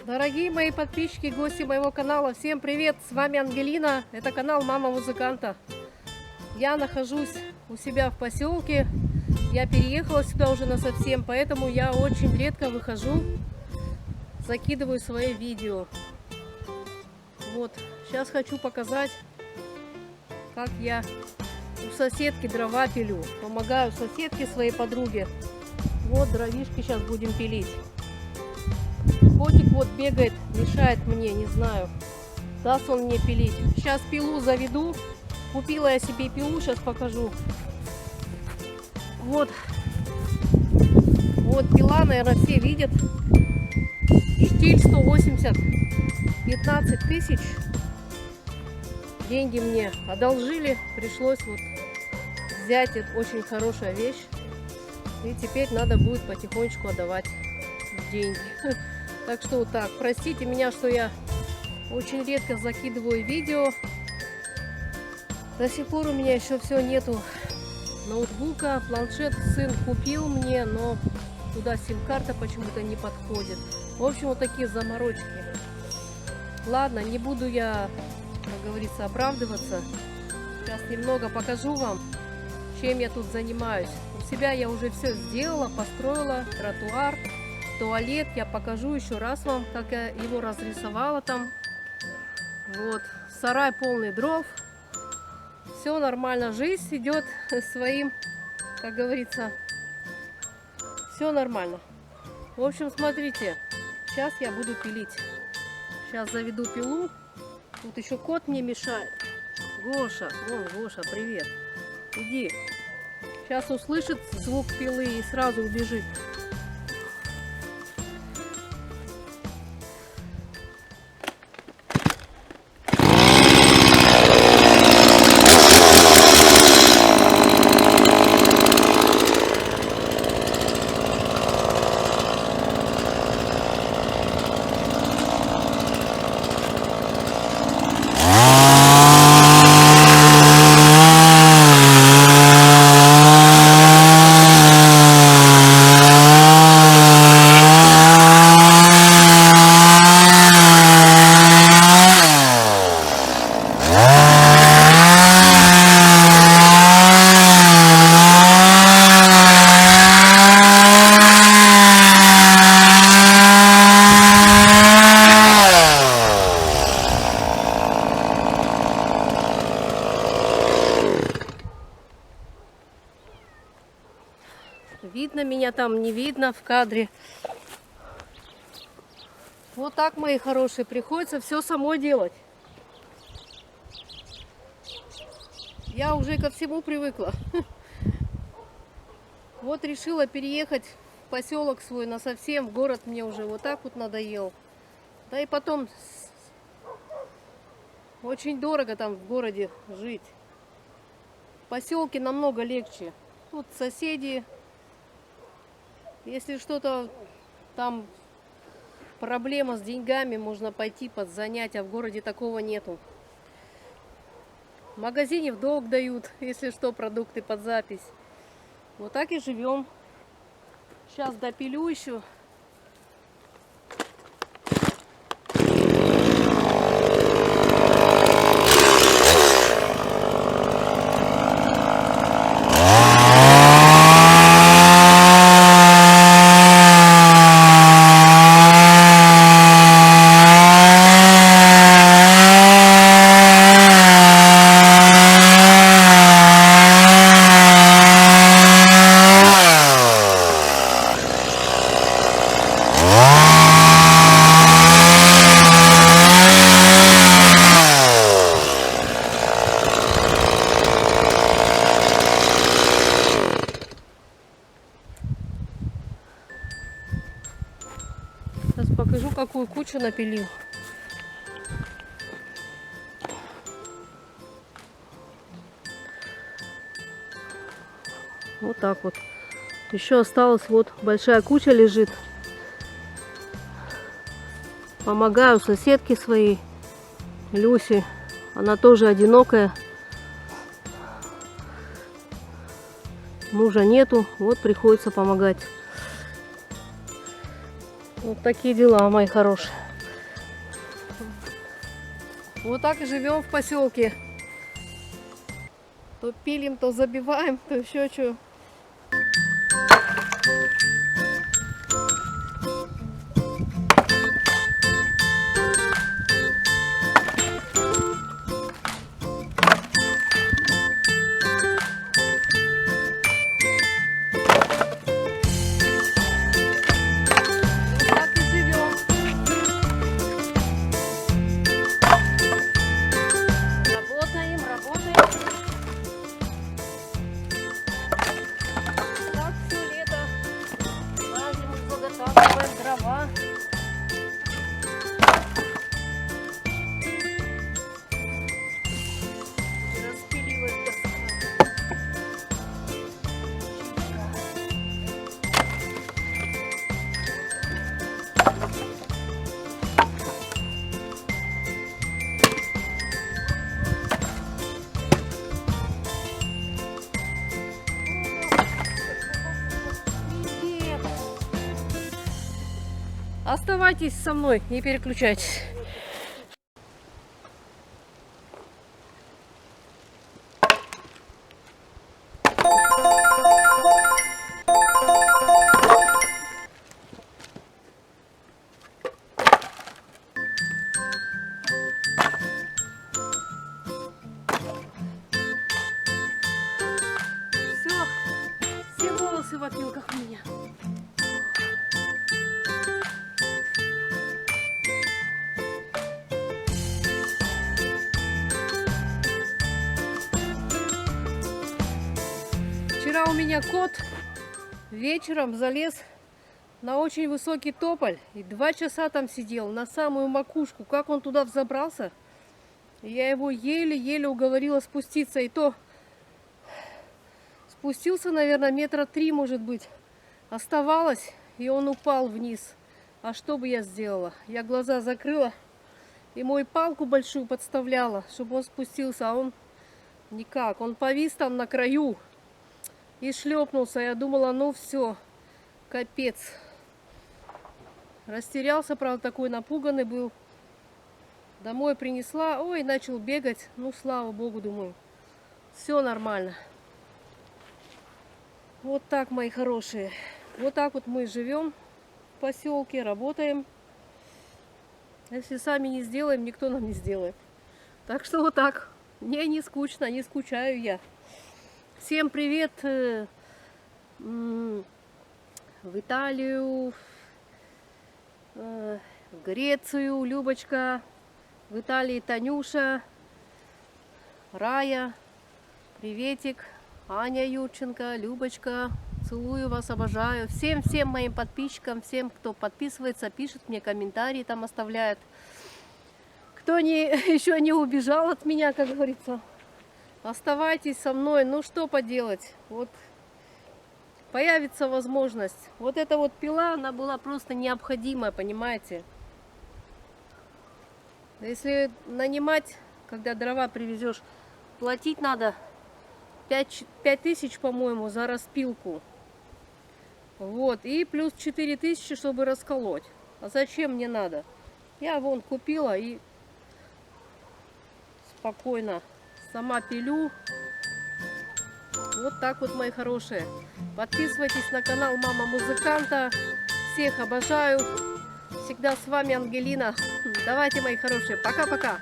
Дорогие мои подписчики, гости моего канала, всем привет! С вами Ангелина, это канал Мама Музыканта. Я нахожусь у себя в поселке, я переехала сюда уже насовсем, поэтому я очень редко выхожу, закидываю свои видео. Вот, сейчас хочу показать, как я у соседки дрова пилю. Помогаю соседке, своей подруге. Вот дровишки сейчас будем пилить. Котик вот бегает, мешает мне, не знаю, даст он мне пилить. Сейчас пилу заведу. Купила я себе пилу, сейчас покажу. Вот пила, наверное, все видят. И штиль 180, 15 тысяч. Деньги мне одолжили, пришлось вот взять, это очень хорошая вещь. И теперь надо будет потихонечку отдавать деньги. Так что вот так. Простите меня, что я очень редко закидываю видео. До сих пор у меня еще все нету ноутбука. Планшет сын купил мне, но туда сим-карта почему-то не подходит. В общем, вот такие заморочки. Ладно, не буду я, как говорится, оправдываться. Сейчас немного покажу вам, чем я тут занимаюсь. У себя я уже все сделала, построила тротуар. Туалет я покажу еще раз вам, как я его разрисовала там. Вот, сарай полный дров. Все нормально, жизнь идет своим, как говорится, все нормально. В общем, смотрите, сейчас я буду пилить. Сейчас заведу пилу. Тут еще кот мне мешает. Гоша, вон, Гоша, привет. Иди. Сейчас услышит звук пилы и сразу убежит. Видно меня там, не видно в кадре. Вот так, мои хорошие, приходится все самой делать. Я уже ко всему привыкла. Вот решила переехать в поселок свой насовсем. В город мне уже вот так вот надоел. Да и потом очень дорого там в городе жить. В поселке намного легче. Тут соседи. Если что-то там проблема с деньгами, можно пойти под занятия. В городе такого нету. В магазине в долг дают, если что, продукты под запись. Вот так и живем. Сейчас допилю еще. Сейчас покажу, какую кучу напилил. Вот так вот. Еще осталось, вот большая куча лежит. Помогаю соседке своей, Люсе. Она тоже одинокая. Мужа нету, вот приходится помогать. Вот такие дела, мои хорошие. Вот так и живем в поселке. То пилим, то забиваем, то еще что. Дрова. Распилилась доска. Оставайтесь со мной, не переключайтесь. Все волосы в опилках у меня. Вчера у меня кот вечером залез на очень высокий тополь и 2 часа там сидел на самую макушку. Как он туда взобрался? Я его еле-еле уговорила спуститься, и то спустился, наверное, 3 метра, может быть. Оставалось, и он упал вниз. А что бы я сделала? Я глаза закрыла и мою палку большую подставляла, чтобы он спустился, а он никак. Он повис там на краю и шлепнулся. Я думала, ну все, капец. Растерялся, правда, такой напуганный был. Домой принесла, ой, начал бегать. Ну, слава богу, думаю, все нормально. Вот так, мои хорошие. Вот так вот мы живем в поселке, работаем. Если сами не сделаем, никто нам не сделает. Так что вот так. Мне не скучно, не скучаю я. Всем привет в Италию, в Грецию, Любочка, в Италии Танюша, Рая, приветик, Аня Юрченко, Любочка, целую вас, обожаю. Всем моим подписчикам, всем, кто подписывается, пишет мне комментарии, там оставляет. Кто еще не убежал от меня, как говорится, оставайтесь со мной. Ну что поделать, вот появится возможность. Вот эта вот пила, она была просто необходима, понимаете. Если нанимать, когда дрова привезешь, платить надо 5000, по-моему, за распилку. Вот, и плюс 4000, чтобы расколоть. А зачем мне надо? Я вон купила и спокойно сама пилю. Вот так вот, мои хорошие. Подписывайтесь на канал Мама Музыканта. Всех обожаю. Всегда с вами Ангелина. Давайте, мои хорошие. Пока-пока.